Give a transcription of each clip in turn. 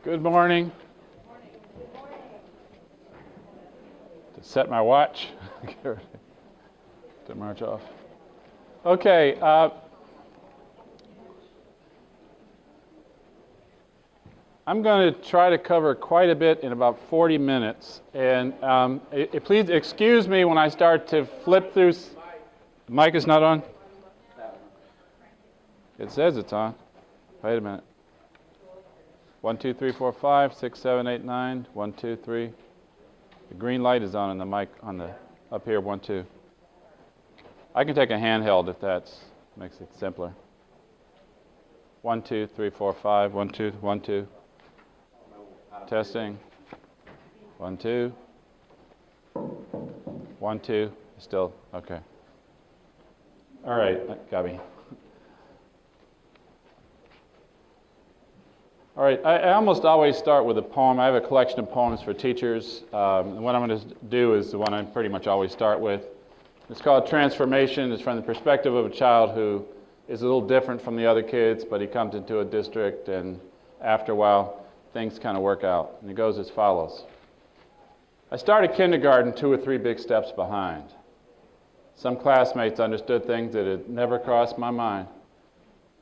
Good morning. To set my watch to march off. Okay. I'm going to try to cover quite a bit in about 40 minutes. And please excuse me when I start to flip through. The mic is not on? It says it's on. Wait a minute. 1, 2, 3, 4, 5, 6, 7, 8, 9. 1, 2, 3. The green light is on in the mic on the up here. 1, 2. I can take a handheld if that makes it simpler. 1, 2, 3, 4, 5. 1, 2, 1, 2. Testing. 1, 2. 1, 2. Still okay. All right, got me. All right, I almost always start with a poem. I have a collection of poems for teachers. And what I'm going to do is the one I pretty much always start with. It's called Transformation. It's from the perspective of a child who is a little different from the other kids, but he comes into a district, and after a while, things kind of work out. And it goes as follows. I started kindergarten 2 or 3 big steps behind. Some classmates understood things that had never crossed my mind.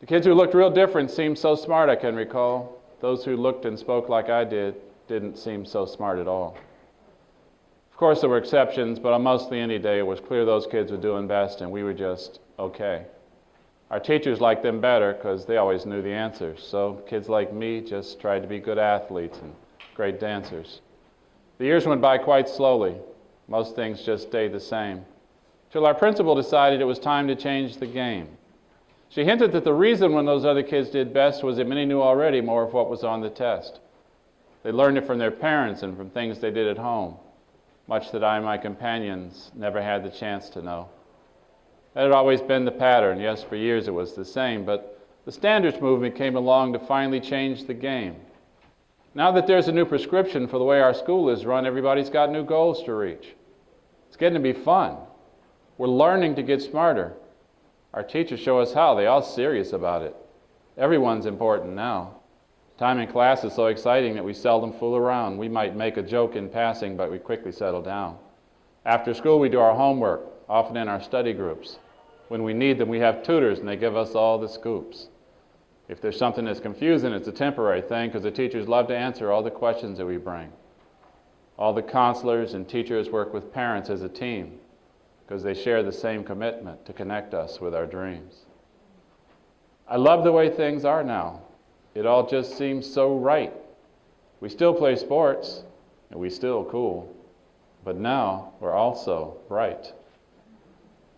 The kids who looked real different seemed so smart, I can recall. Those who looked and spoke like I did didn't seem so smart at all. Of course, there were exceptions, but on mostly any day, it was clear those kids were doing best and we were just okay. Our teachers liked them better because they always knew the answers. So kids like me just tried to be good athletes and great dancers. The years went by quite slowly. Most things just stayed the same. Till our principal decided it was time to change the game. She hinted that the reason when those other kids did best was that many knew already more of what was on the test. They learned it from their parents and from things they did at home, much that I and my companions never had the chance to know. That had always been the pattern. Yes, for years it was the same, but the standards movement came along to finally change the game. Now that there's a new prescription for the way our school is run, everybody's got new goals to reach. It's getting to be fun. We're learning to get smarter. Our teachers show us how. They're all serious about it. Everyone's important now. Time in class is so exciting that we seldom fool around. We might make a joke in passing, but we quickly settle down. After school, we do our homework, often in our study groups. When we need them, we have tutors, and they give us all the scoops. If there's something that's confusing, it's a temporary thing, because the teachers love to answer all the questions that we bring. All the counselors and teachers work with parents as a team, because they share the same commitment to connect us with our dreams. I love the way things are now. It all just seems so right. We still play sports, and we still cool, but now we're also bright.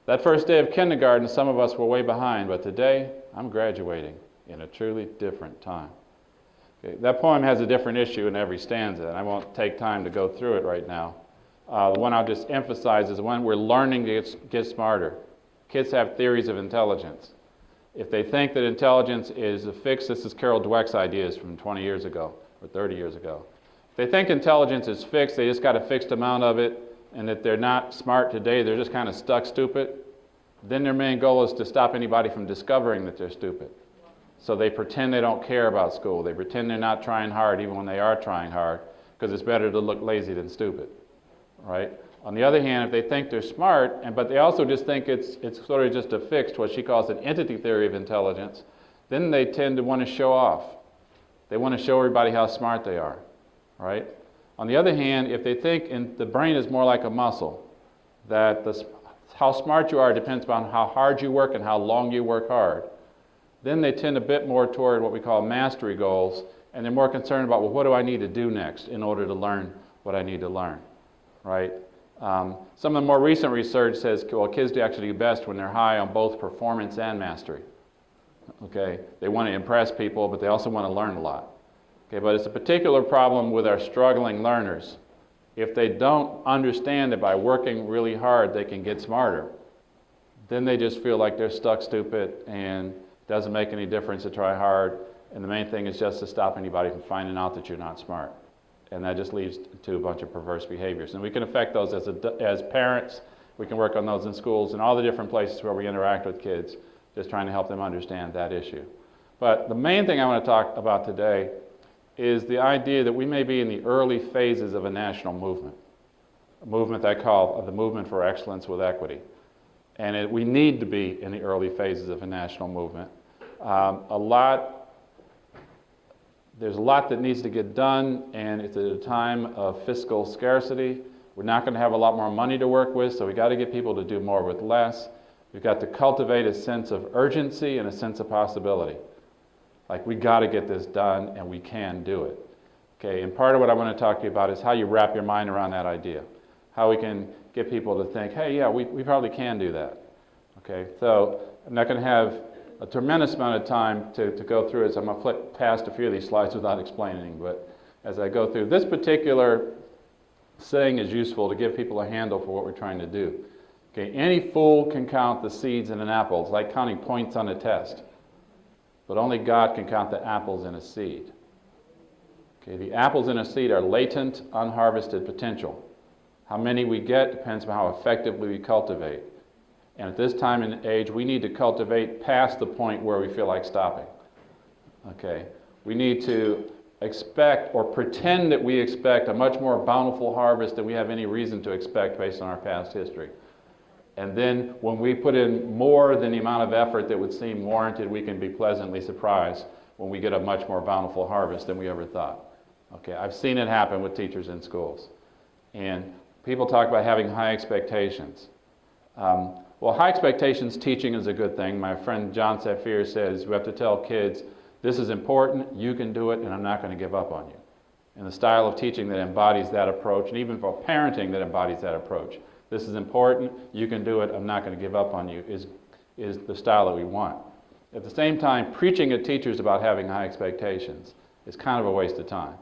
That first day of kindergarten, some of us were way behind, but today I'm graduating in a truly different time. Okay, that poem has a different issue in every stanza, and I won't take time to go through it right now. The one I'll just emphasize is when we're learning to get smarter. Kids have theories of intelligence. If they think that intelligence is a fix, this is Carol Dweck's ideas from 20 years ago or 30 years ago. If they think intelligence is fixed, they just got a fixed amount of it, and that they're not smart today, they're just kind of stuck stupid, then their main goal is to stop anybody from discovering that they're stupid. So they pretend they don't care about school. They pretend they're not trying hard even when they are trying hard, because it's better to look lazy than stupid. Right? On the other hand, if they think they're smart, but they also just think it's sort of just a fixed, what she calls an entity theory of intelligence, then they tend to want to show off. They want to show everybody how smart they are. Right? On the other hand, if they think the brain is more like a muscle, that how smart you are depends upon how hard you work and how long you work hard, then they tend a bit more toward what we call mastery goals, and they're more concerned about, well, what do I need to do next in order to learn what I need to learn? Right? Some of the more recent research says, well, kids do actually do best when they're high on both performance and mastery. Okay? They want to impress people, but they also want to learn a lot. Okay? But it's a particular problem with our struggling learners. If they don't understand that by working really hard they can get smarter, then they just feel like they're stuck stupid and it doesn't make any difference to try hard, and the main thing is just to stop anybody from finding out that you're not smart. And that just leads to a bunch of perverse behaviors. And we can affect those as parents. We can work on those in schools and all the different places where we interact with kids, just trying to help them understand that issue. But the main thing I want to talk about today is the idea that we may be in the early phases of a national movement, a movement I call the movement for excellence with equity. And we need to be in the early phases of a national movement. There's a lot that needs to get done, and it's at a time of fiscal scarcity. We're not going to have a lot more money to work with, so we've got to get people to do more with less. We've got to cultivate a sense of urgency and a sense of possibility. Like, we got to get this done, and we can do it. Okay, and part of what I want to talk to you about is how you wrap your mind around that idea. How we can get people to think, hey, yeah, we probably can do that. Okay, so I'm not going to have a tremendous amount of time to go through it, so I'm going to flip past a few of these slides without explaining, but as I go through, this particular saying is useful to give people a handle for what we're trying to do. Okay, any fool can count the seeds in an apple. It's like counting points on a test. But only God can count the apples in a seed. Okay, the apples in a seed are latent, unharvested potential. How many we get depends on how effectively we cultivate. And at this time and age, we need to cultivate past the point where we feel like stopping. Okay, we need to expect or pretend that we expect a much more bountiful harvest than we have any reason to expect based on our past history. And then when we put in more than the amount of effort that would seem warranted, we can be pleasantly surprised when we get a much more bountiful harvest than we ever thought. Okay, I've seen it happen with teachers in schools. And people talk about having high expectations. Well, high expectations teaching is a good thing. My friend John Saphir says we have to tell kids, this is important, you can do it, and I'm not going to give up on you. And the style of teaching that embodies that approach, and even for parenting that embodies that approach, this is important, you can do it, I'm not going to give up on you, is the style that we want. At the same time, preaching at teachers about having high expectations is kind of a waste of time.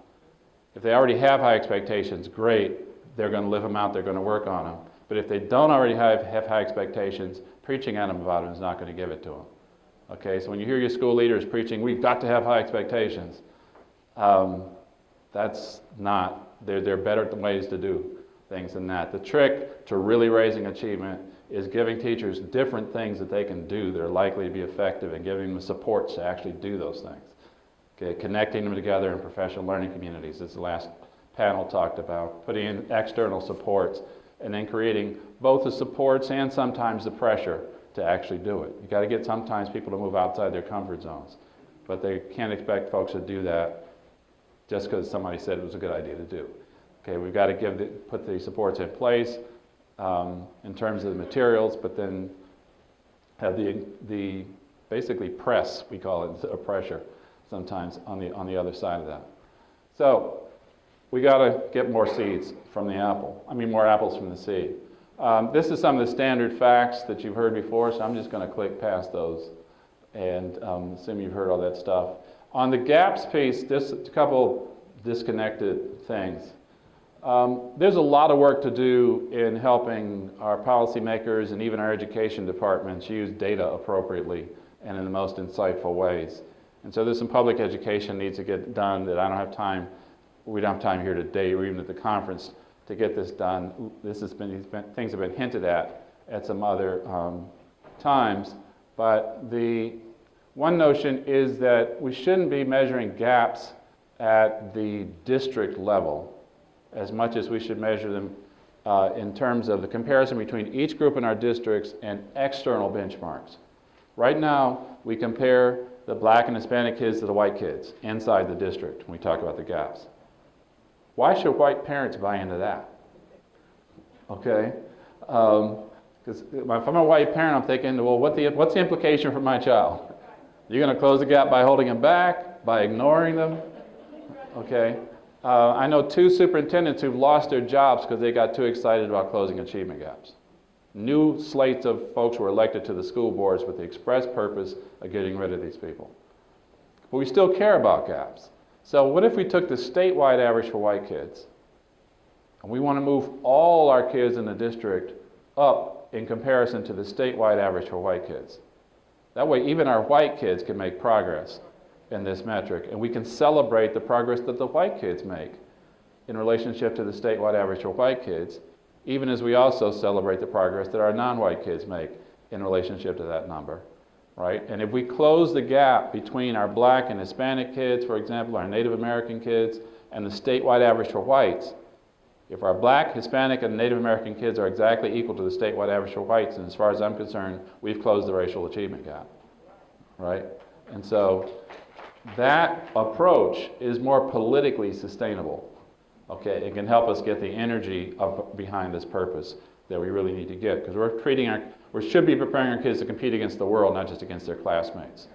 If they already have high expectations, great, they're going to live them out, they're going to work on them. But if they don't already have high expectations, preaching at them about them is not going to give it to them. Okay, so when you hear your school leaders preaching, we've got to have high expectations, that's not, there are better ways to do things than that. The trick to really raising achievement is giving teachers different things that they can do that are likely to be effective and giving them the supports to actually do those things. Okay, connecting them together in professional learning communities, as the last panel talked about, putting in external supports, and then creating both the supports and sometimes the pressure to actually do it. You've got to get sometimes people to move outside their comfort zones, but they can't expect folks to do that just because somebody said it was a good idea to do. Okay, we've got to put the supports in place in terms of the materials, but then have the basically press, we call it, a pressure sometimes on the other side of that. So we got to get more seeds from the apple. I mean, more apples from the seed. This is some of the standard facts that you've heard before, so I'm just going to click past those and assume you've heard all that stuff. On the gaps piece, a couple disconnected things. There's a lot of work to do in helping our policymakers and even our education departments use data appropriately and in the most insightful ways. And so there's some public education needs to get done that I don't have time, we don't have time here today or even at the conference to get this done. Things have been hinted at some other times, but the one notion is that we shouldn't be measuring gaps at the district level as much as we should measure them in terms of the comparison between each group in our districts and external benchmarks. Right now, we compare the black and Hispanic kids to the white kids inside the district when we talk about the gaps. Why should white parents buy into that? Okay, because if I'm a white parent, I'm thinking, well, what's the implication for my child? You're going to close the gap by holding them back, by ignoring them? Okay. I know 2 superintendents who've lost their jobs because they got too excited about closing achievement gaps. New slates of folks were elected to the school boards with the express purpose of getting rid of these people. But we still care about gaps. So what if we took the statewide average for white kids, and we want to move all our kids in the district up in comparison to the statewide average for white kids? That way even our white kids can make progress in this metric, and we can celebrate the progress that the white kids make in relationship to the statewide average for white kids, even as we also celebrate the progress that our non-white kids make in relationship to that number, right? And if we close the gap between our black and Hispanic kids, for example, our Native American kids, and the statewide average for whites, if our black, Hispanic, and Native American kids are exactly equal to the statewide average for whites, and as far as I'm concerned, we've closed the racial achievement gap, right? And so that approach is more politically sustainable, okay? It can help us get the energy up behind this purpose that we really need to get, because we should be preparing our kids to compete against the world, not just against their classmates,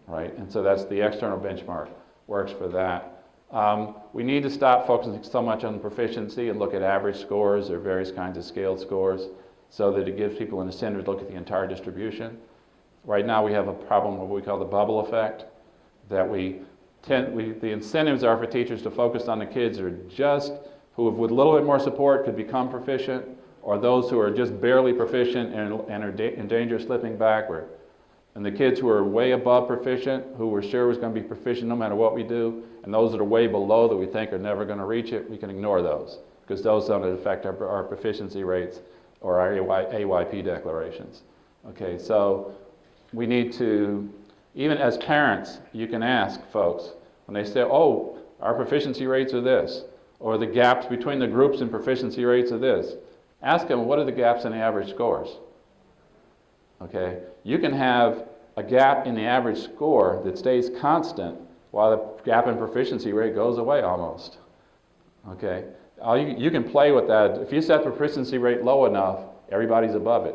right? And so that's the external benchmark, works for that. We need to stop focusing so much on proficiency and look at average scores or various kinds of scaled scores so that it gives people an incentive to look at the entire distribution. Right now we have a problem with what we call the bubble effect, that the incentives are for teachers to focus on the kids who are who with a little bit more support could become proficient, or those who are just barely proficient and are in danger of slipping backward. And the kids who are way above proficient, who we're sure is going to be proficient no matter what we do, and those that are way below that we think are never going to reach it, we can ignore those, because those don't affect our proficiency rates or our AYP declarations. Okay, so we need to, even as parents, you can ask folks, when they say, oh, our proficiency rates are this, or the gaps between the groups and proficiency rates are this, ask them, what are the gaps in the average scores? Okay, you can have a gap in the average score that stays constant while the gap in proficiency rate goes away almost. Okay, you can play with that. If you set the proficiency rate low enough, everybody's above it.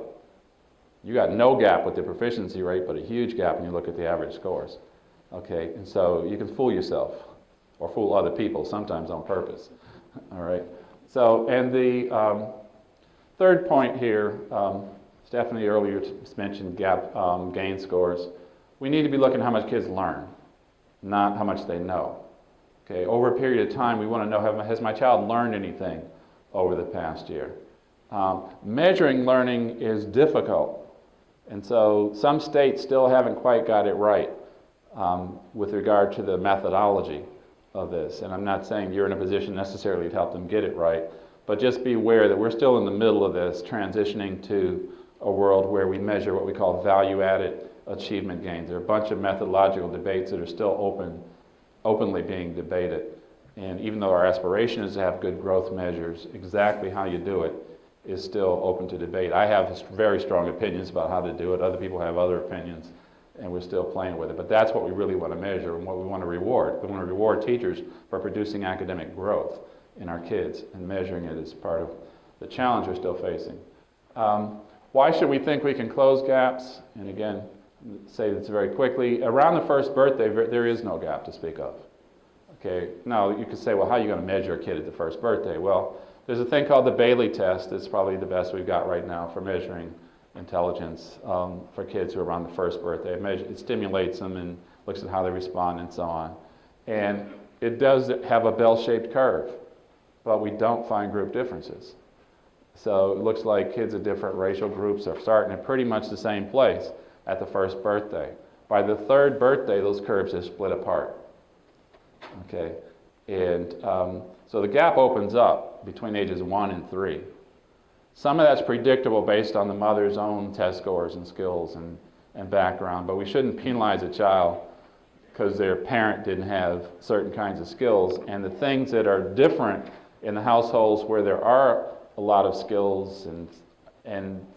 You got no gap with the proficiency rate, but a huge gap when you look at the average scores. Okay, and so you can fool yourself or fool other people, sometimes on purpose. All right, so, and the third point here, Stephanie earlier mentioned gain scores. We need to be looking at how much kids learn, not how much they know. Okay, over a period of time, we want to know, has my child learned anything over the past year? Measuring learning is difficult, and so some states still haven't quite got it right with regard to the methodology of this. And I'm not saying you're in a position necessarily to help them get it right, but just be aware that we're still in the middle of this, transitioning to a world where we measure what we call value-added achievement gains. There are a bunch of methodological debates that are still openly being debated. And even though our aspiration is to have good growth measures, exactly how you do it is still open to debate. I have very strong opinions about how to do it. Other people have other opinions, and we're still playing with it. But that's what we really want to measure and what we want to reward. We want to reward teachers for producing academic growth in our kids, and measuring it is part of the challenge we're still facing. Why should we think we can close gaps? And again, say this very quickly. Around the first birthday, there is no gap to speak of. Okay, now you could say, well, how are you going to measure a kid at the first birthday? Well, there's a thing called the Bailey test. It's probably the best we've got right now for measuring intelligence for kids who are around the first birthday. It stimulates them and looks at how they respond and so on. And it does have a bell-shaped curve, but we don't find group differences. So it looks like kids of different racial groups are starting at pretty much the same place at the first birthday. By the third birthday, those curves have split apart. Okay, and so the gap opens up between ages 1 and 3. Some of that's predictable based on the mother's own test scores and skills and background, but we shouldn't penalize a child because their parent didn't have certain kinds of skills. And the things that are different in the households where there are a lot of skills and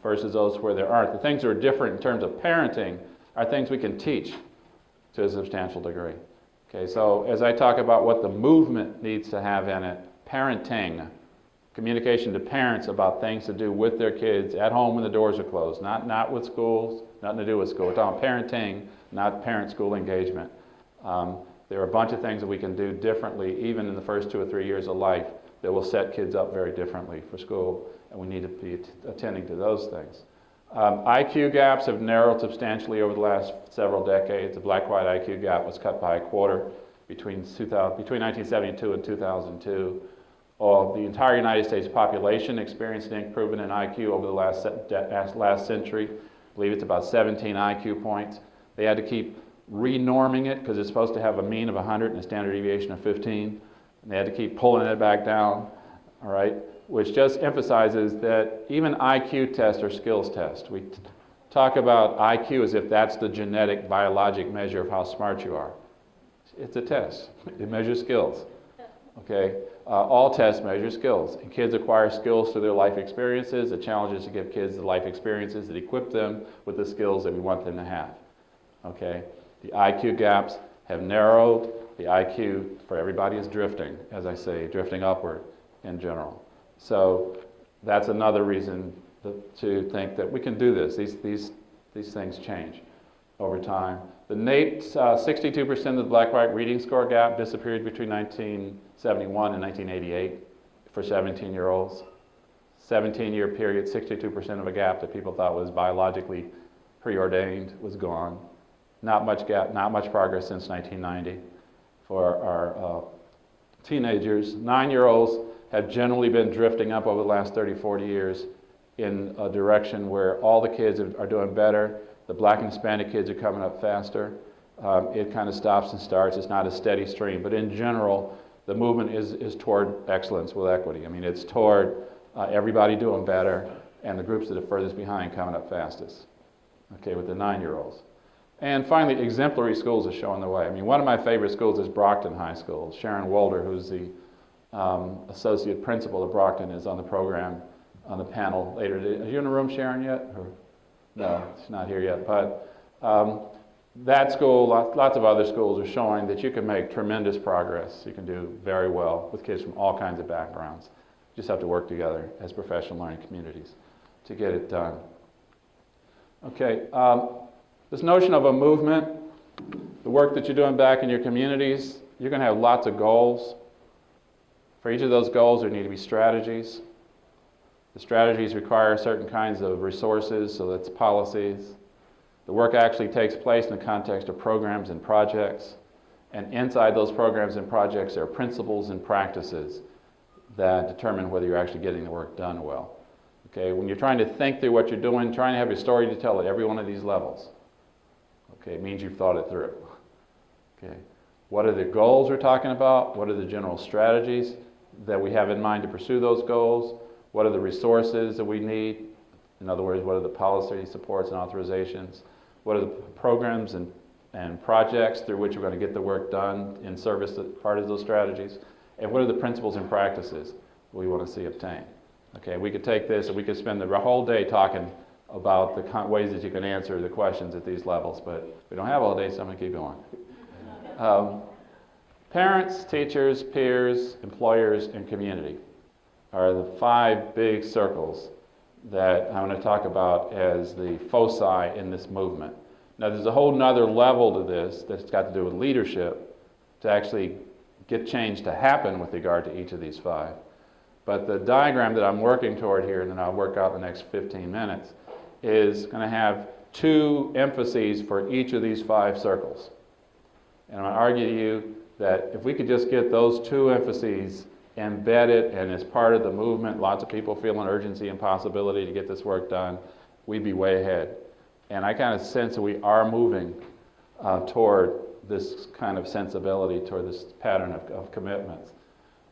versus those where there aren't, the things that are different in terms of parenting are things we can teach to a substantial degree. Okay, so as I talk about what the movement needs to have in it, parenting, communication to parents about things to do with their kids at home when the doors are closed, not with schools, nothing to do with school. We're talking parenting, not parent-school engagement. There are a bunch of things that we can do differently, even in the first 2 or 3 years of life, that will set kids up very differently for school, and we need to be attending to those things. IQ gaps have narrowed substantially over the last several decades. The black-white IQ gap was cut by a quarter between 1972 and 2002. The entire United States population experienced an improvement in IQ over the last century. I believe it's about 17 IQ points. They had to keep renorming it because it's supposed to have a mean of 100 and a standard deviation of 15. And they had to keep pulling it back down, all right, which just emphasizes that even IQ tests are skills tests. talk about IQ as if that's the genetic, biologic measure of how smart you are. It's a test. It measures skills. Okay? All tests measure skills. And kids acquire skills through their life experiences. The challenge is to give kids the life experiences that equip them with the skills that we want them to have. Okay? The IQ gaps have narrowed. The IQ for everybody is drifting, as I say, drifting upward in general. So that's another reason to think that we can do this. These things change over time. The NAEP, 62% of the black-white reading score gap disappeared between 1971 and 1988 for 17-year-olds. 17-year period, 62% of a gap that people thought was biologically preordained was gone. Not much gap, not much progress since 1990 for our teenagers. 9-year-olds have generally been drifting up over the last 30, 40 years in a direction where all the kids are doing better. The black and Hispanic kids are coming up faster. It kind of stops and starts. It's not a steady stream. But in general, the movement is toward excellence with equity. I mean, it's toward everybody doing better and the groups that are furthest behind coming up fastest, okay, with the 9-year-olds. And finally, exemplary schools are showing the way. I mean, one of my favorite schools is Brockton High School. Sharon Wolder, who's the associate principal of Brockton, is on the program, on the panel later today. Are you in the room, Sharon, yet? Or? No, she's not here yet. But that school, lots of other schools are showing that you can make tremendous progress. You can do very well with kids from all kinds of backgrounds. You just have to work together as professional learning communities to get it done. Okay, this notion of a movement, the work that you're doing back in your communities, you're going to have lots of goals. For each of those goals, there need to be strategies. The strategies require certain kinds of resources, so that's policies. The work actually takes place in the context of programs and projects. And inside those programs and projects, there are principles and practices that determine whether you're actually getting the work done well. Okay, when you're trying to think through what you're doing, trying to have a story to tell at every one of these levels. Okay, it means you've thought it through. Okay, what are the goals we're talking about? What are the general strategies that we have in mind to pursue those goals? What are the resources that we need? In other words, what are the policy supports and authorizations? What are the programs and projects through which we're going to get the work done in service to part of those strategies? And what are the principles and practices we want to see obtained? Okay, we could take this and we could spend the whole day talking about the ways that you can answer the questions at these levels, but we don't have all day, so I'm going to keep going. Parents, teachers, peers, employers, and community are the 5 big circles that I'm going to talk about as the foci in this movement. Now, there's a whole nother level to this that's got to do with leadership to actually get change to happen with regard to each of these 5. But the diagram that I'm working toward here, and then I'll work out in the next 15 minutes, is going to have 2 emphases for each of these 5 circles. And I'm going to argue to you that if we could just get those 2 emphases embedded and as part of the movement, lots of people feeling urgency and possibility to get this work done, we'd be way ahead. And I kind of sense that we are moving toward this kind of sensibility, toward this pattern of commitments.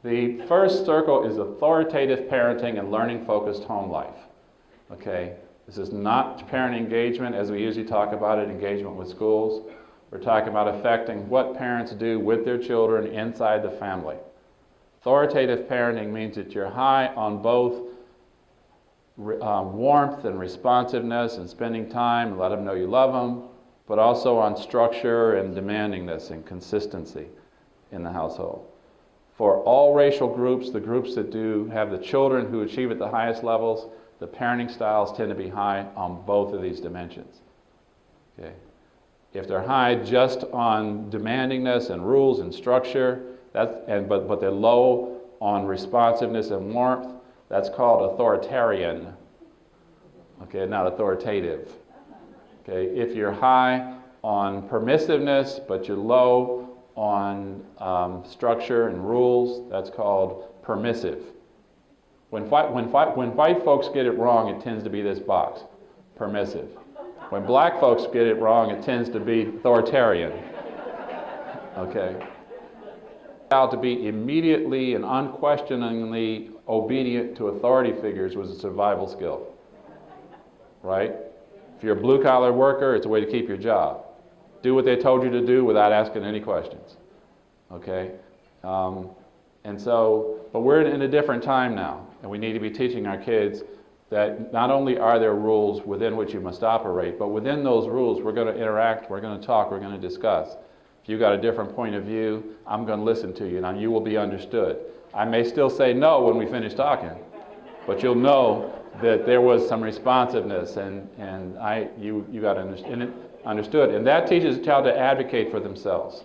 The first circle is authoritative parenting and learning-focused home life. Okay, this is not parent engagement as we usually talk about it, engagement with schools. We're talking about affecting what parents do with their children inside the family. Authoritative parenting means that you're high on both warmth and responsiveness and spending time and let them know you love them, but also on structure and demandingness and consistency in the household. For all racial groups, the groups that do have the children who achieve at the highest levels, the parenting styles tend to be high on both of these dimensions. Okay. If they're high just on demandingness and rules and structure, but they're low on responsiveness and warmth, that's called authoritarian. Okay, not authoritative. Okay, if you're high on permissiveness but you're low on structure and rules, that's called permissive. When white folks get it wrong, it tends to be this box, permissive. When black folks get it wrong, it tends to be authoritarian. Okay. To be immediately and unquestioningly obedient to authority figures was a survival skill, right? If you're a blue-collar worker, it's a way to keep your job. Do what they told you to do without asking any questions. Okay? But we're in a different time now, and we need to be teaching our kids that not only are there rules within which you must operate, but within those rules we're going to interact, we're going to talk, we're going to discuss. If you've got a different point of view, I'm going to listen to you, and you will be understood. I may still say no when we finish talking, but you'll know that there was some responsiveness, and you got understood. And that teaches a child to advocate for themselves,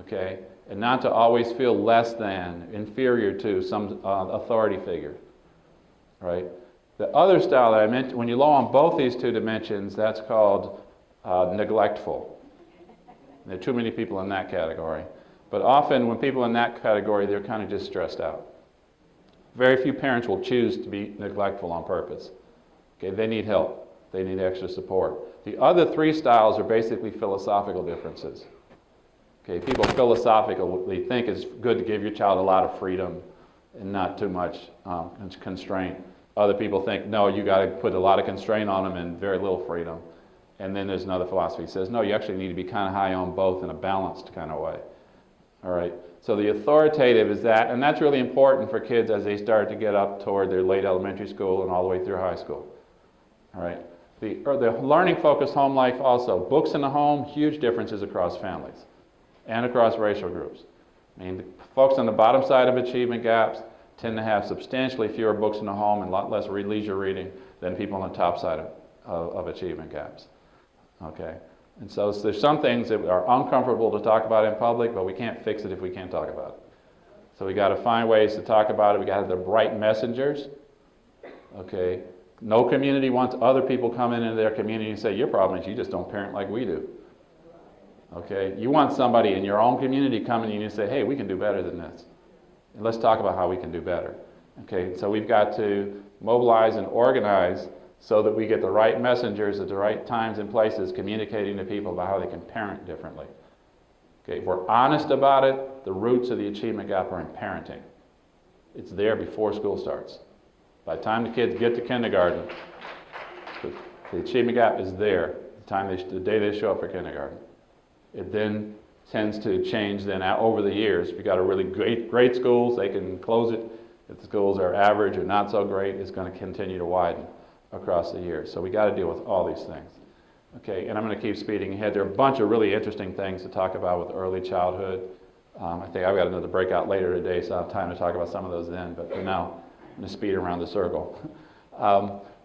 okay? And not to always feel less than, inferior to some authority figure, right? The other style that I mentioned, when you're low on both these two dimensions, that's called neglectful. There are too many people in that category. But often when people in that category, they're kind of just stressed out. Very few parents will choose to be neglectful on purpose. Okay, they need help. They need extra support. The other three styles are basically philosophical differences. Okay, people philosophically think it's good to give your child a lot of freedom and not too much constraint. Other people think, no, you got to put a lot of constraint on them and very little freedom. And then there's another philosophy that says, no, you actually need to be kind of high on both in a balanced kind of way. All right, so the authoritative is that, and that's really important for kids as they start to get up toward their late elementary school and all the way through high school. All right, the learning-focused home life also. Books in the home, huge differences across families and across racial groups. I mean, the folks on the bottom side of achievement gaps tend to have substantially fewer books in the home and a lot less leisure reading than people on the top side of achievement gaps. Okay, and so there's some things that are uncomfortable to talk about in public, but we can't fix it if we can't talk about it. So we got to find ways to talk about it. We got to have the bright messengers. Okay, no community wants other people coming into their community and say, your problem is you just don't parent like we do. Okay, you want somebody in your own community coming in and say, hey, we can do better than this. And let's talk about how we can do better. Okay, so we've got to mobilize and organize so that we get the right messengers at the right times and places communicating to people about how they can parent differently. Okay, if we're honest about it, the roots of the achievement gap are in parenting. It's there before school starts. By the time the kids get to kindergarten, the achievement gap is there the day they show up for kindergarten. It then tends to change then over the years. If you've got a really great schools, they can close it. If the schools are average or not so great, it's going to continue to widen across the years. So we got to deal with all these things. Okay, and I'm going to keep speeding ahead. There are a bunch of really interesting things to talk about with early childhood. I think I've got another breakout later today, so I'll have time to talk about some of those then. But for now, I'm going to speed around the circle.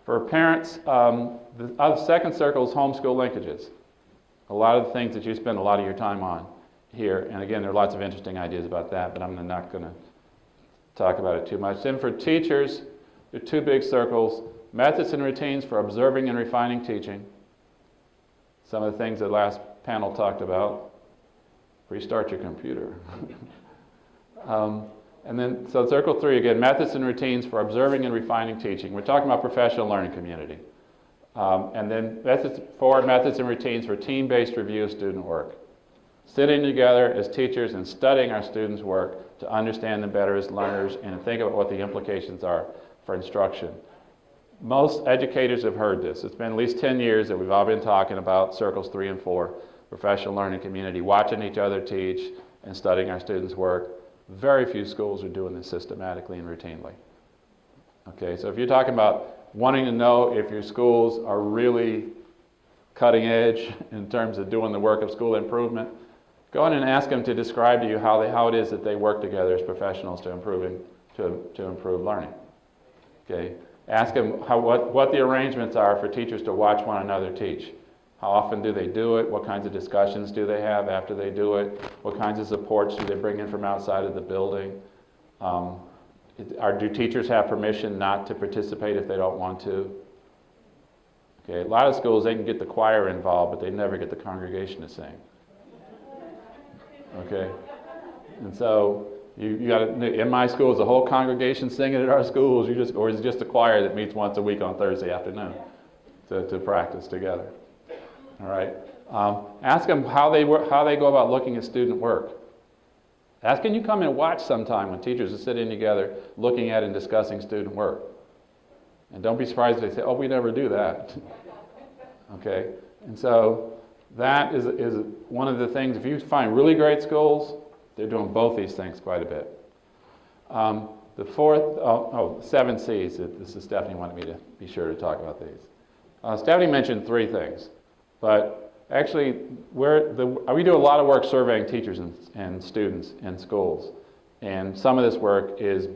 For parents, the second circle is homeschool linkages. A lot of the things that you spend a lot of your time on here, and again, there are lots of interesting ideas about that, but I'm not going to talk about it too much. Then for teachers, there are two big circles: methods and routines for observing and refining teaching. Some of the things that last panel talked about. Restart your computer. And then, so circle 3 again, methods and routines for observing and refining teaching. We're talking about professional learning community. And then methods and routines for team-based review of student work. Sitting together as teachers and studying our students' work to understand them better as learners and think about what the implications are for instruction. Most educators have heard this. It's been at least 10 years that we've all been talking about circles 3 and 4, professional learning community, watching each other teach and studying our students' work. Very few schools are doing this systematically and routinely. Okay, so if you're talking about wanting to know if your schools are really cutting edge in terms of doing the work of school improvement, go in and ask them to describe to you how it is that they work together as professionals to improve learning. Okay, ask them what the arrangements are for teachers to watch one another teach. How often do they do it? What kinds of discussions do they have after they do it? What kinds of supports do they bring in from outside of the building? Do teachers have permission not to participate if they don't want to? Okay, a lot of schools, they can get the choir involved, but they never get the congregation to sing. Okay, and so you got to, in my schools, the whole congregation singing at our schools, or is it just a choir that meets once a week on Thursday afternoon to practice together? All right. Ask them how they go about looking at student work. Ask can you come and watch sometime when teachers are sitting together looking at and discussing student work. And don't be surprised if they say, oh, we never do that. Okay, and so that is one of the things. If you find really great schools, they're doing both these things quite a bit. The fourth, 7 C's. This is Stephanie wanted me to be sure to talk about these. Stephanie mentioned 3 things, but actually we do a lot of work surveying teachers and students in schools, and some of this work is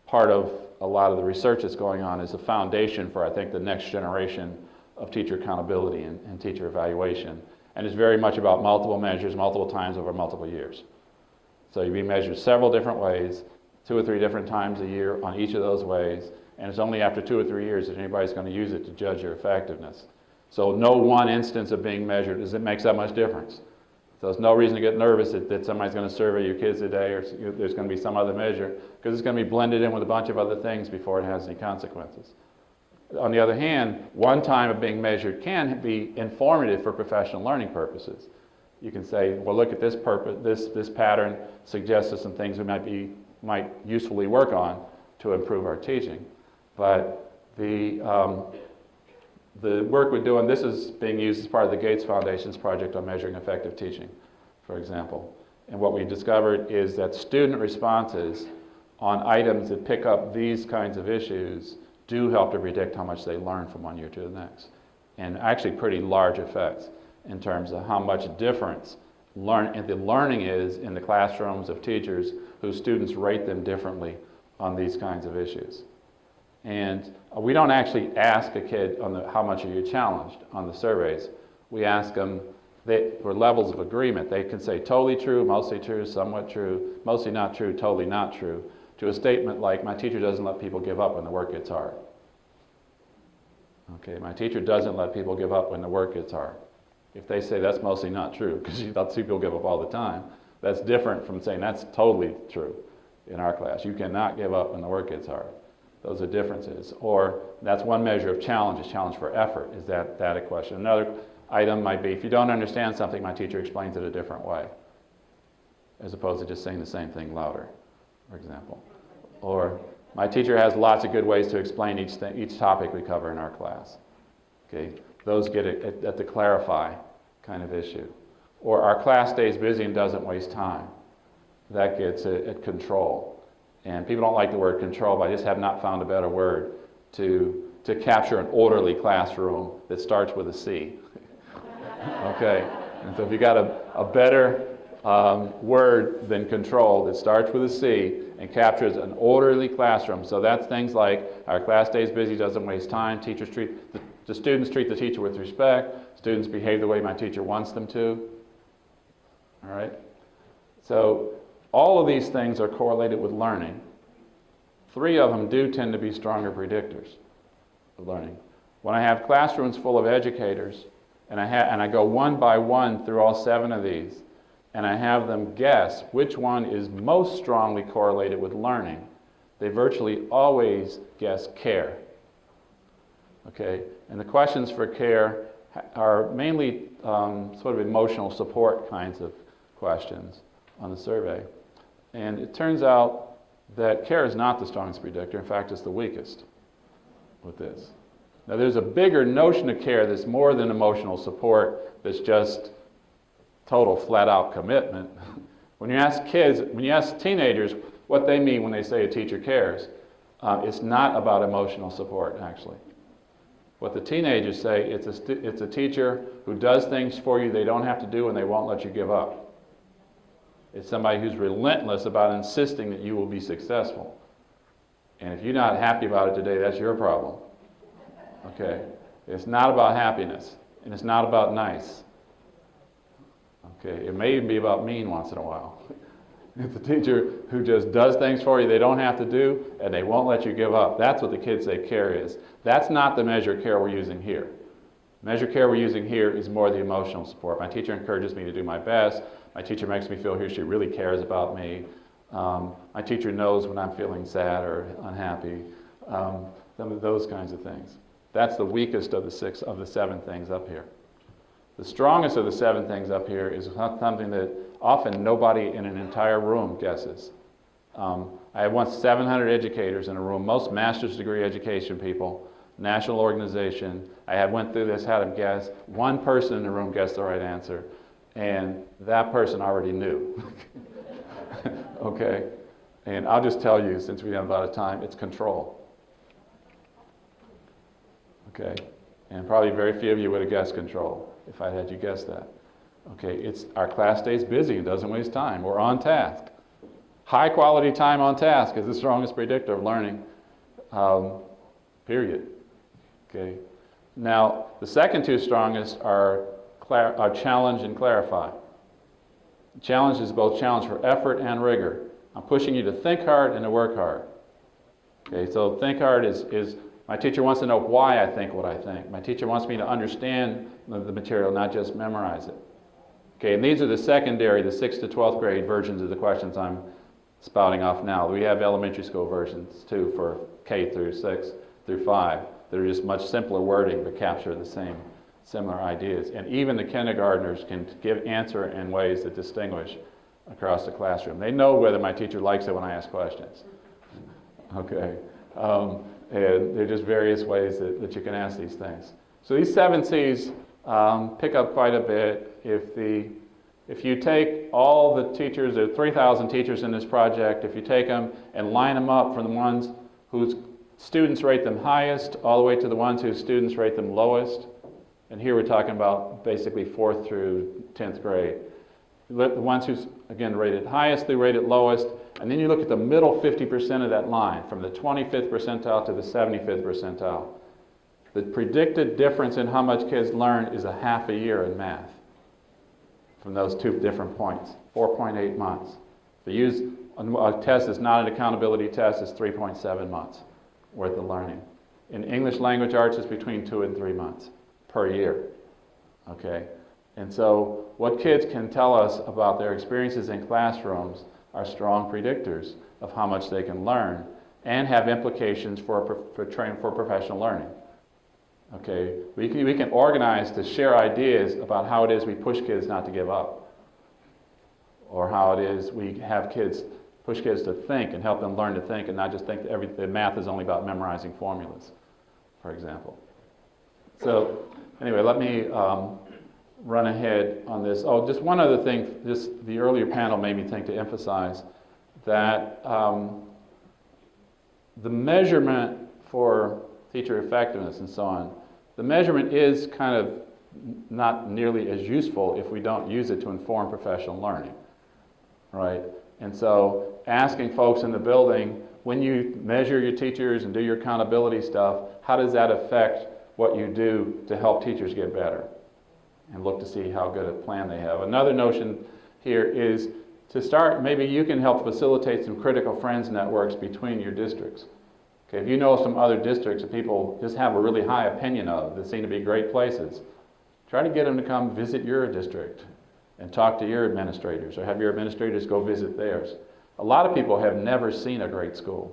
part of a lot of the research that's going on as a foundation for, I think, the next generation of teacher accountability and teacher evaluation, and it's very much about multiple measures, multiple times over multiple years. So you be measured several different ways, 2 or 3 different times a year on each of those ways, and it's only after 2 or 3 years that anybody's going to use it to judge your effectiveness. So no one instance of being measured makes that much difference. So there's no reason to get nervous that somebody's going to survey your kids today, or there's going to be some other measure, because it's going to be blended in with a bunch of other things before it has any consequences. On the other hand, one time of being measured can be informative for professional learning purposes. You can say, well, look at this this pattern suggests us some things we might usefully work on to improve our teaching. But the work we're doing, this is being used as part of the Gates Foundation's project on measuring effective teaching, for example. And what we discovered is that student responses on items that pick up these kinds of issues do help to predict how much they learn from one year to the next. And actually pretty large effects in terms of how much difference the learning is in the classrooms of teachers whose students rate them differently on these kinds of issues. And we don't actually ask a kid how much are you challenged on the surveys. We ask them for levels of agreement. They can say totally true, mostly true, somewhat true, mostly not true, totally not true, to a statement like, my teacher doesn't let people give up when the work gets hard. Okay, my teacher doesn't let people give up when the work gets hard. If they say that's mostly not true, because she lets people give up all the time, that's different from saying that's totally true in our class. You cannot give up when the work gets hard. Those are differences. Or that's one measure of challenge, is challenge for effort. Is that a question? Another item might be, if you don't understand something, my teacher explains it a different way, as opposed to just saying the same thing louder, for example. Or my teacher has lots of good ways to explain each topic we cover in our class. Okay, those get at the clarify kind of issue. Or our class stays busy and doesn't waste time. That gets at control. And people don't like the word control, but I just have not found a better word to capture an orderly classroom that starts with a C. Okay, and so if you got a better word than control that starts with a C and captures an orderly classroom. So that's things like our class stays busy, doesn't waste time, the students treat the teacher with respect, students behave the way my teacher wants them to. All right? So all of these things are correlated with learning. 3 of them do tend to be stronger predictors of learning. When I have classrooms full of educators, and I go one by one through all 7 of these, and I have them guess which one is most strongly correlated with learning, they virtually always guess care. Okay, and the questions for care are mainly sort of emotional support kinds of questions on the survey. And it turns out that care is not the strongest predictor. In fact, it's the weakest with this. Now, there's a bigger notion of care that's more than emotional support, that's just total flat-out commitment. When you ask teenagers what they mean when they say a teacher cares, it's not about emotional support, actually. What the teenagers say, it's a teacher who does things for you they don't have to do and they won't let you give up. It's somebody who's relentless about insisting that you will be successful. And if you're not happy about it today, that's your problem. Okay? It's not about happiness, and it's not about nice. Okay? It may even be about mean once in a while. It's a teacher who just does things for you they don't have to do, and they won't let you give up. That's what the kids say care is. That's not the measure of care we're using here. Measure of care we're using here is more the emotional support. My teacher encourages me to do my best. My teacher makes me feel he or she really cares about me. My teacher knows when I'm feeling sad or unhappy. Some of those kinds of things. That's the weakest of the 7 things up here. The strongest of the 7 things up here is something that often nobody in an entire room guesses. I had once 700 educators in a room, most master's degree education people. national organization. I went through this, had them guess. One person in the room guessed the right answer, and that person already knew. Okay? And I'll just tell you, since we have a lot of time, it's control. Okay? And probably very few of you would have guessed control if I had you guess that. Okay, it's our class stays busy and doesn't waste time. We're on task. High quality time on task is the strongest predictor of learning, period. Okay. Now, the second two strongest are challenge and clarify. Challenge is both challenge for effort and rigor. I'm pushing you to think hard and to work hard. Okay, so think hard is my teacher wants to know why I think what I think. My teacher wants me to understand the material, not just memorize it. Okay, and these are the secondary, the 6th to 12th grade versions of the questions I'm spouting off now. We have elementary school versions too for K through 6 through 5 that are just much simpler wording but capture the same similar ideas. And even the kindergartners can answer in ways that distinguish across the classroom. They know whether my teacher likes it when I ask questions. Okay, and there are just various ways that you can ask these things. So these 7 C's pick up quite a bit. If you take all the teachers, there are 3,000 teachers in this project, if you take them and line them up from the ones whose students rate them highest all the way to the ones whose students rate them lowest, and here we're talking about basically 4th through 10th grade. The ones who's, again, rated highest, they rate it lowest, and then you look at the middle 50% of that line, from the 25th percentile to the 75th percentile. The predicted difference in how much kids learn is a half a year in math from those 2 different points, 4.8 months. If you use a test that's not an accountability test, it's 3.7 months worth of learning. In English language arts, it's between 2 and 3 months per year. Okay? And so what kids can tell us about their experiences in classrooms are strong predictors of how much they can learn and have implications for professional learning. Okay, we can organize to share ideas about how it is we push kids not to give up, or how it is we have kids, push kids to think and help them learn to think and not just think that math is only about memorizing formulas, for example. So anyway, let me run ahead on this. Oh, just one other thing, the earlier panel made me think to emphasize that the measurement for teacher effectiveness and so on, the measurement is kind of not nearly as useful if we don't use it to inform professional learning, right? And so asking folks in the building, when you measure your teachers and do your accountability stuff, how does that affect what you do to help teachers get better? And look to see how good a plan they have. Another notion here is to start, maybe you can help facilitate some critical friends networks between your districts. Okay, if you know some other districts that people just have a really high opinion of that seem to be great places, try to get them to come visit your district and talk to your administrators, or have your administrators go visit theirs. A lot of people have never seen a great school.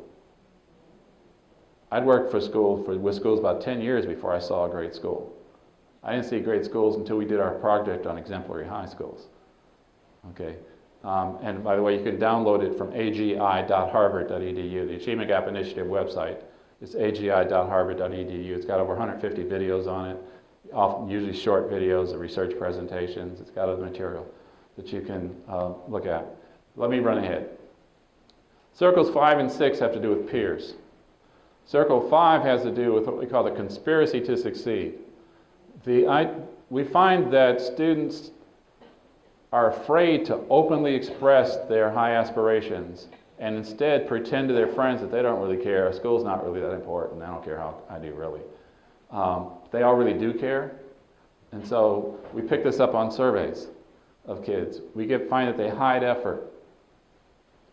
I'd worked with schools about 10 years before I saw a great school. I didn't see great schools until we did our project on exemplary high schools. Okay. And by the way, you can download it from agi.harvard.edu. The Achievement Gap Initiative website is agi.harvard.edu. It's got over 150 videos on it, often usually short videos of research presentations. It's got other material that you can look at. Let me run ahead. Circles 5 and 6 have to do with peers. Circle 5 has to do with what we call the conspiracy to succeed. We find that students are afraid to openly express their high aspirations and instead pretend to their friends that they don't really care. School's not really that important. I don't care how I do, really. They all really do care. And so we pick this up on surveys of kids. We find that they hide effort,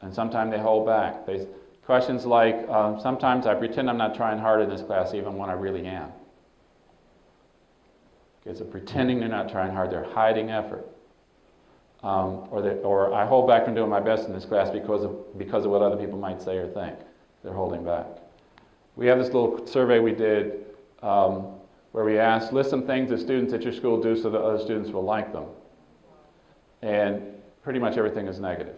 and sometimes they hold back. Questions like, sometimes I pretend I'm not trying hard in this class even when I really am. Okay, so pretending they're not trying hard, they're hiding effort. Or I hold back from doing my best in this class because of what other people might say or think. They're holding back. We have this little survey we did where we asked, list some things that students at your school do so that other students will like them. And pretty much everything is negative.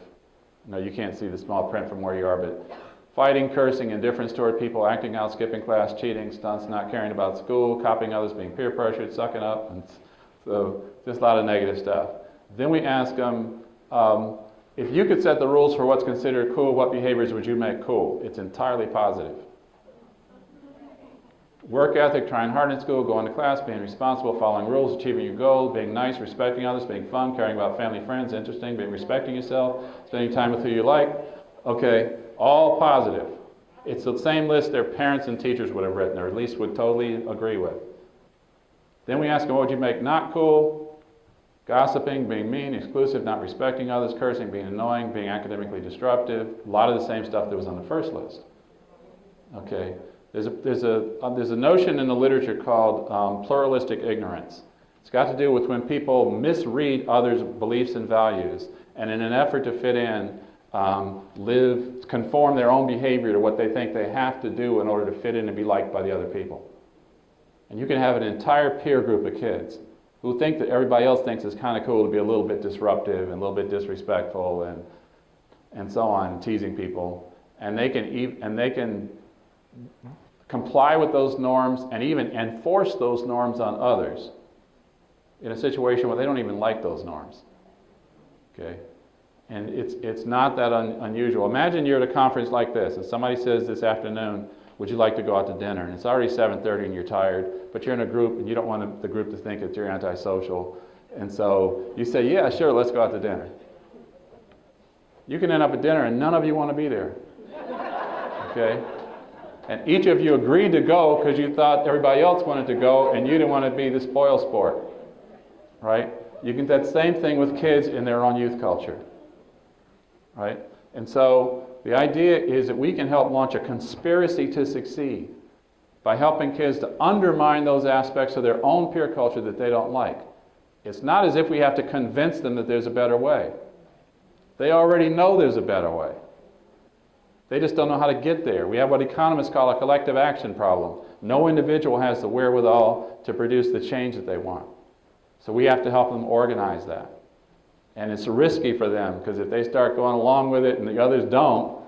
No, you can't see the small print from where you are, but fighting, cursing, indifference toward people, acting out, skipping class, cheating, stunts, not caring about school, copying others, being peer pressured, sucking up, and so just a lot of negative stuff. Then we ask them, if you could set the rules for what's considered cool, what behaviors would you make cool? It's entirely positive. Work ethic, trying hard in school, going to class, being responsible, following rules, achieving your goals, being nice, respecting others, being fun, caring about family, friends, interesting, being respecting yourself, spending time with who you like. Okay, all positive. It's the same list their parents and teachers would have written, or at least would totally agree with. Then we ask them, what would you make not cool? Gossiping, being mean, exclusive, not respecting others, cursing, being annoying, being academically disruptive. A lot of the same stuff that was on the first list. Okay. There's a notion in the literature called pluralistic ignorance. It's got to do with when people misread others' beliefs and values, and in an effort to fit in, conform their own behavior to what they think they have to do in order to fit in and be liked by the other people. And you can have an entire peer group of kids who think that everybody else thinks it's kind of cool to be a little bit disruptive and a little bit disrespectful and so on, teasing people, and they can comply with those norms and even enforce those norms on others in a situation where they don't even like those norms. Okay? And it's not that unusual. Imagine you're at a conference like this and somebody says this afternoon, would you like to go out to dinner? And it's already 7:30 and you're tired, but you're in a group and you don't want the group to think that you're antisocial. And so you say, yeah, sure, let's go out to dinner. You can end up at dinner and none of you want to be there. Okay? And each of you agreed to go because you thought everybody else wanted to go and you didn't want to be the spoil sport, right? You can do that same thing with kids in their own youth culture, right? And so the idea is that we can help launch a conspiracy to succeed by helping kids to undermine those aspects of their own peer culture that they don't like. It's not as if we have to convince them that there's a better way. They already know there's a better way. They just don't know how to get there. We have what economists call a collective action problem. No individual has the wherewithal to produce the change that they want. So we have to help them organize that. And it's risky for them because if they start going along with it and the others don't,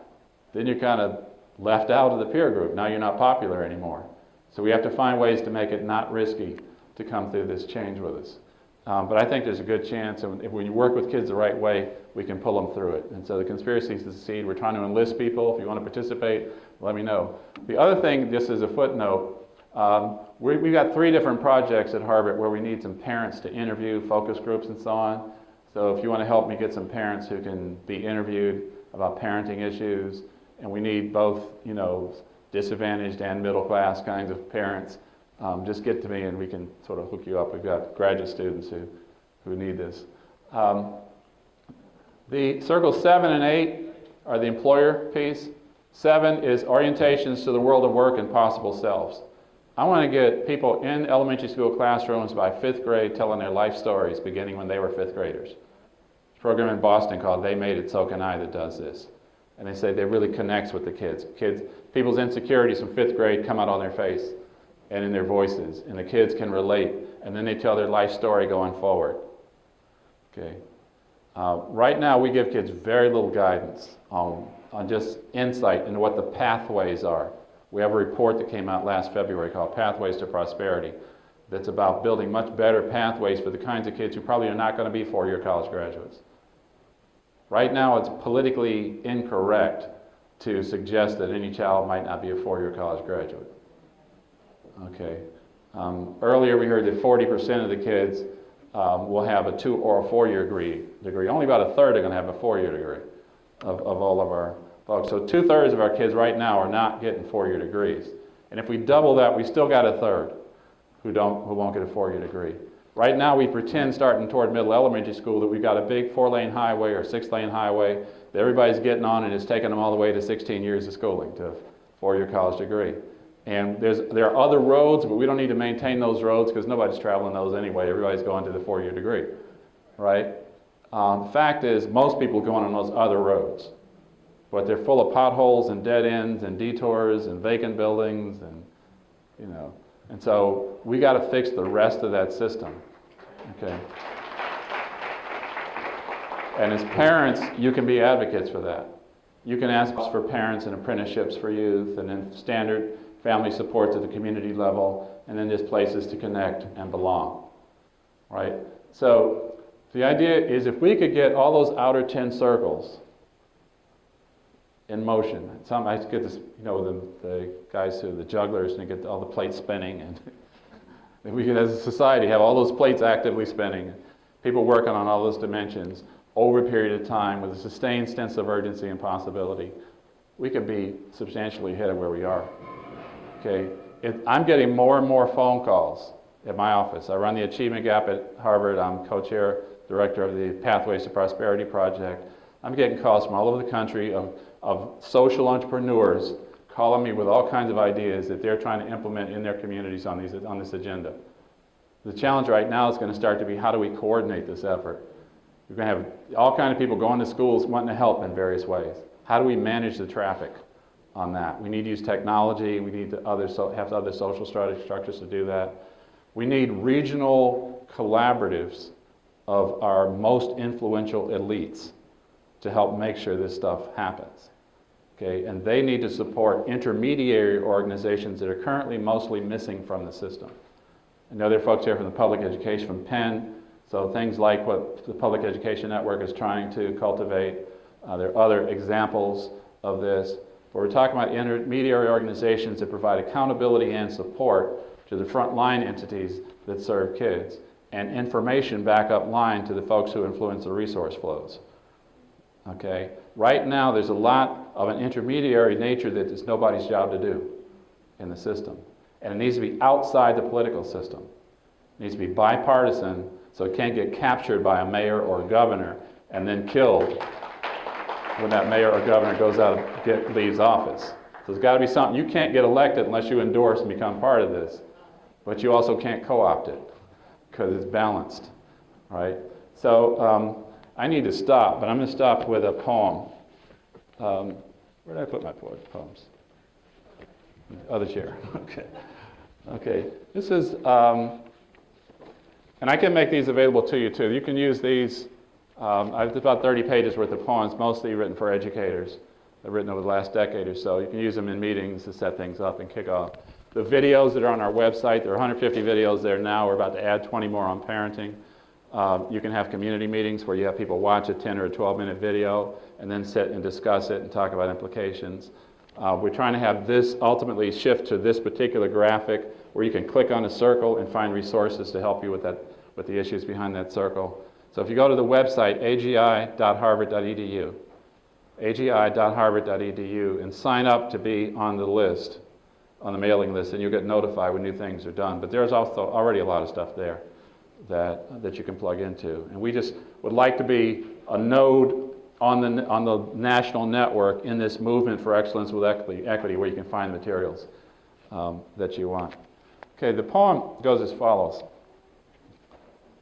then you're kind of left out of the peer group. Now you're not popular anymore. So we have to find ways to make it not risky to come through this change with us. But I think there's a good chance, and if we work with kids the right way, we can pull them through it. And so the conspiracy to succeed, we're trying to enlist people. If you want to participate, let me know. The other thing, just as a footnote, we've got 3 different projects at Harvard where we need some parents to interview, focus groups and so on. So if you want to help me get some parents who can be interviewed about parenting issues, and we need both, disadvantaged and middle class kinds of parents, just get to me and we can sort of hook you up. We've got graduate students who need this. The circles 7 and 8 are the employer piece. 7 is orientations to the world of work and possible selves. I want to get people in elementary school classrooms by 5th grade telling their life stories beginning when they were 5th graders. There's a program in Boston called They Made It, So Can I that does this. And they say they really connects with the kids. People's insecurities from 5th grade come out on their face and in their voices, and the kids can relate, and then they tell their life story going forward. Okay. Right now, we give kids very little guidance on just insight into what the pathways are. We have a report that came out last February called Pathways to Prosperity that's about building much better pathways for the kinds of kids who probably are not going to be 4-year college graduates. Right now, it's politically incorrect to suggest that any child might not be a 4-year college graduate. Okay. Earlier we heard that 40% of the kids will have a 2 or a 4-year degree. Only about a third are going to have a 4-year degree of all of our folks. So 2/3 of our kids right now are not getting 4-year degrees. And if we double that, we still got a third who won't get a 4-year degree. Right now we pretend starting toward middle elementary school that we've got a big 4-lane highway or 6-lane highway that everybody's getting on and it's taking them all the way to 16 years of schooling to a 4-year college degree. And there are other roads, but we don't need to maintain those roads because nobody's traveling those anyway. Everybody's going to the 4-year degree, right? The fact is, most people are going on those other roads, but they're full of potholes and dead ends and detours and vacant buildings and, and so we got to fix the rest of that system, okay? And as parents, you can be advocates for that. You can ask for parents and apprenticeships for youth, and then standard family supports at the community level, and then just places to connect and belong, right? So the idea is if we could get all those outer 10 circles in motion. I get this, the guys who are the jugglers, and they get all the plates spinning, and we could, as a society, have all those plates actively spinning, people working on all those dimensions over a period of time with a sustained sense of urgency and possibility. We could be substantially ahead of where we are. Okay, I'm getting more and more phone calls at my office. I run the Achievement Gap at Harvard. I'm co-chair, director of the Pathways to Prosperity Project. I'm getting calls from all over the country of social entrepreneurs calling me with all kinds of ideas that they're trying to implement in their communities on this agenda. The challenge right now is going to start to be, how do we coordinate this effort? We're going to have all kinds of people going to schools wanting to help in various ways. How do we manage the traffic on that? We need to use technology. We need to have other social structures to do that. We need regional collaboratives of our most influential elites to help make sure this stuff happens. Okay? And they need to support intermediary organizations that are currently mostly missing from the system. I know there are folks here from the public education, from Penn, so things like what the Public Education Network is trying to cultivate. There are other examples of this. But we're talking about intermediary organizations that provide accountability and support to the frontline entities that serve kids, and information back up line to the folks who influence the resource flows. Okay? Right now, there's a lot of an intermediary nature that it's nobody's job to do in the system. And it needs to be outside the political system. It needs to be bipartisan, so it can't get captured by a mayor or a governor and then killed when that mayor or governor goes out and leaves office. So there's got to be something. You can't get elected unless you endorse and become part of this. But you also can't co-opt it because it's balanced, right? So I need to stop, but I'm going to stop with a poem. Where did I put my poems? Other chair. Okay. Okay. This is, and I can make these available to you too. You can use these. I have about 30 pages worth of poems, mostly written for educators. They're written over the last decade or so. You can use them in meetings to set things up and kick off. The videos that are on our website, there are 150 videos there now. We're about to add 20 more on parenting. You can have community meetings where you have people watch a 10 or a 12-minute video and then sit and discuss it and talk about implications. We're trying to have this ultimately shift to this particular graphic where you can click on a circle and find resources to help you with the issues behind that circle. So if you go to the website, agi.harvard.edu, agi.harvard.edu, and sign up to be on the list, on the mailing list, and you'll get notified when new things are done. But there's also already a lot of stuff there that you can plug into. And we just would like to be a node on the national network in this movement for excellence with equity where you can find materials that you want. Okay, the poem goes as follows.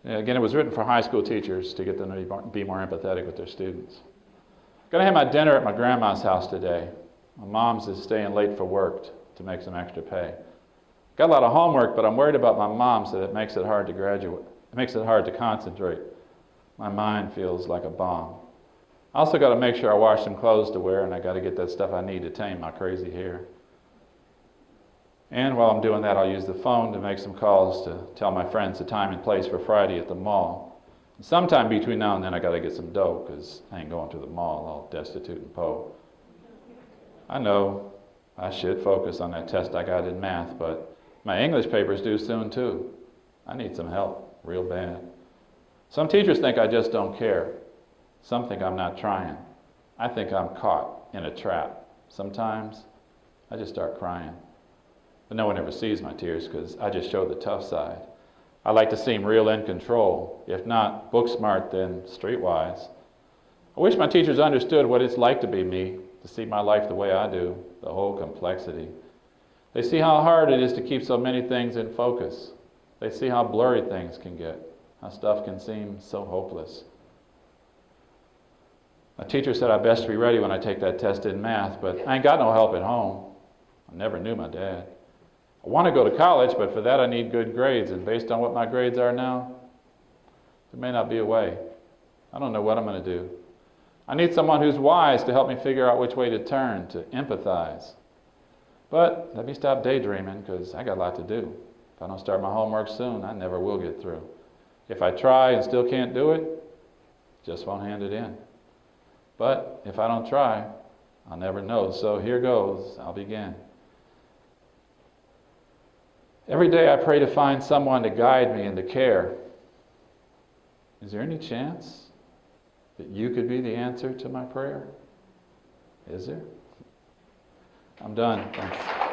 Again, it was written for high school teachers to get them to be more empathetic with their students. I'm going to have my dinner at my grandma's house today. My mom's is staying late for work to make some extra pay. Got a lot of homework, but I'm worried about my mom, so that it makes it hard to graduate. It makes it hard to concentrate. My mind feels like a bomb. I also got to make sure I wash some clothes to wear, and I got to get that stuff I need to tame my crazy hair. And while I'm doing that, I'll use the phone to make some calls to tell my friends the time and place for Friday at the mall. And sometime between now and then, I got to get some dough, because I ain't going to the mall all destitute and po. I know I should focus on that test I got in math, but my English paper's due soon too. I need some help, real bad. Some teachers think I just don't care. Some think I'm not trying. I think I'm caught in a trap. Sometimes I just start crying. But no one ever sees my tears because I just show the tough side. I like to seem real in control. If not book smart, then streetwise. I wish my teachers understood what it's like to be me, to see my life the way I do, the whole complexity. They see how hard it is to keep so many things in focus. They see how blurry things can get, how stuff can seem so hopeless. My teacher said I best be ready when I take that test in math, but I ain't got no help at home. I never knew my dad. I want to go to college, but for that I need good grades, and based on what my grades are now, there may not be a way. I don't know what I'm going to do. I need someone who's wise to help me figure out which way to turn, to empathize. But let me stop daydreaming, because I got a lot to do. If I don't start my homework soon, I never will get through. If I try and still can't do it, just won't hand it in. But if I don't try, I'll never know. So here goes. I'll begin. Every day I pray to find someone to guide me and to care. Is there any chance that you could be the answer to my prayer? Is there? I'm done. Thanks.